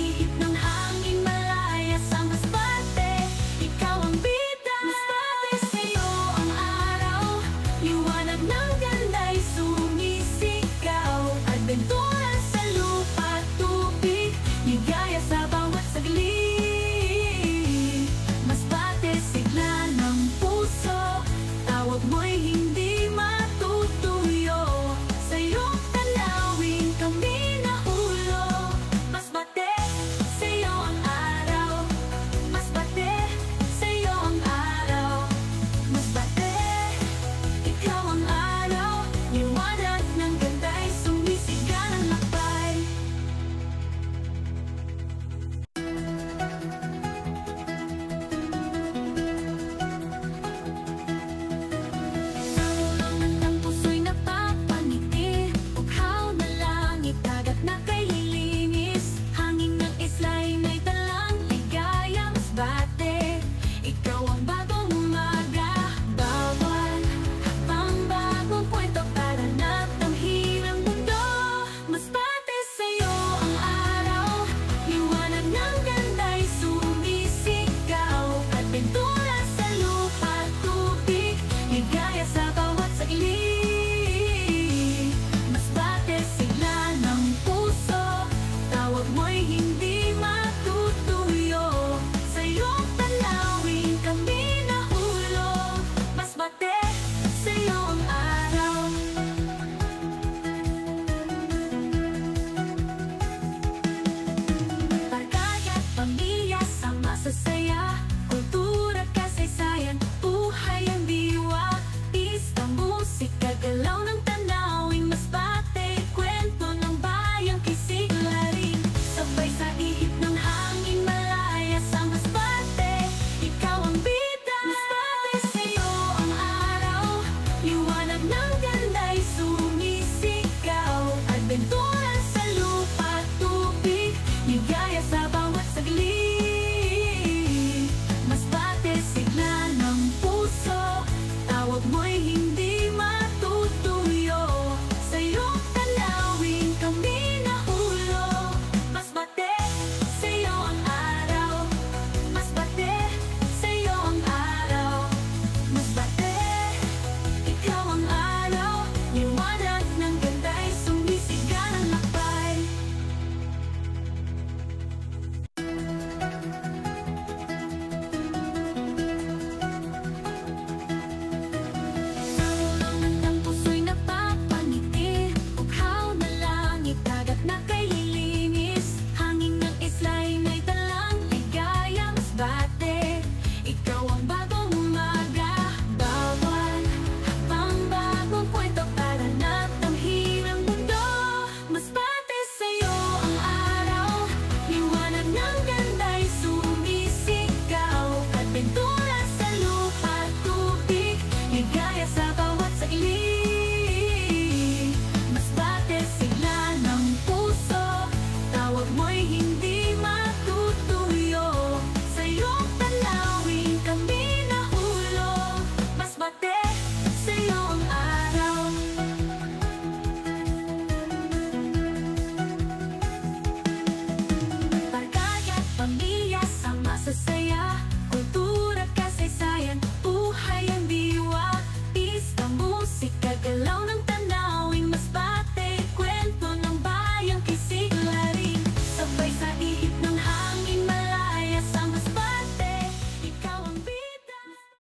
ihip ng hangin, malaya sa Masbate. Ikaw ang bida, Masbate, sa'yo ang araw. Liwanag ng ganda'y sumisigaw. Adventura sa lupa at tubig, ligaya sa bawat saglit. Masbate, sigla ng puso, tawag mo'y hindi matutuyo. Sa iyong tanawin kami nahulog. Masbate, sa iyo ang araw. Masbate, sa iyo ang araw. Masbate, ikaw ang araw. Liwanag ng ganda'y sumisiga ng lakbay. Ang puso'y napapangiti, bughaw na langit, dagat na kay lilinis. Hangin ng isla'y may dalang ligaya. Masbate, ikaw ang bagong umaga. Bawat hakbang bagong kwento para natamhin ang mundo. Masbate, sa'yo ang araw. Liwanag ng ganda'y sumisigaw. Adventura sa lupa at tubig, ligaya sa bawat saglit. Masbate, sigla ng puso, tawag mo'y hindi matutuyo. Sa iyong tanawin kami nahulog. Masbate, sa iyo ang araw. Barkada at pamilya, sama sa saya. Kultura, kasaysayan, buhay ang diwa. Pista, musika, galaw ng tanawin. Masbate, kwento ng bayang kisigla rin. Sabay sa ihip ng hangin, malaya sa Masbate. Ikaw ang bida, Masbate, sa'yo ang araw. Liwanag ng ganda'y sumisigaw. Adventura sa lupa at tubig, ligaya sa bawat saglit. Masbate, sigla ng puso, tawag mo'y hindi matutuyo. Sa iyong tanawin kami nahulog. Masbate, sa iyo ang araw. Masbate, sa iyo ang araw. Masbate, ikaw ang araw. Liwanag ng ganda'y sumisiga ng lakbay. Ang puso'y napapangiti, bughaw na langit, dagat na kay lilinis. Hangin ng isla'y may dalang ligaya. Masbate, ikaw ang bagong umaga. Bawat hakbang bagong kwento para natamhin ang mundo. Masbate, sa'yo ang araw. Liwanag ng ganda'y sumisigaw. Adventura sa lupa at tubig, ligaya sa bawat saglit. Masbate, sigla ng puso, tawag mo'y hindi matutuyo. Sa iyong tanawin kami nahulog. Masbate, sa iyo ang araw. Barkada at pamilya, sama sa saya.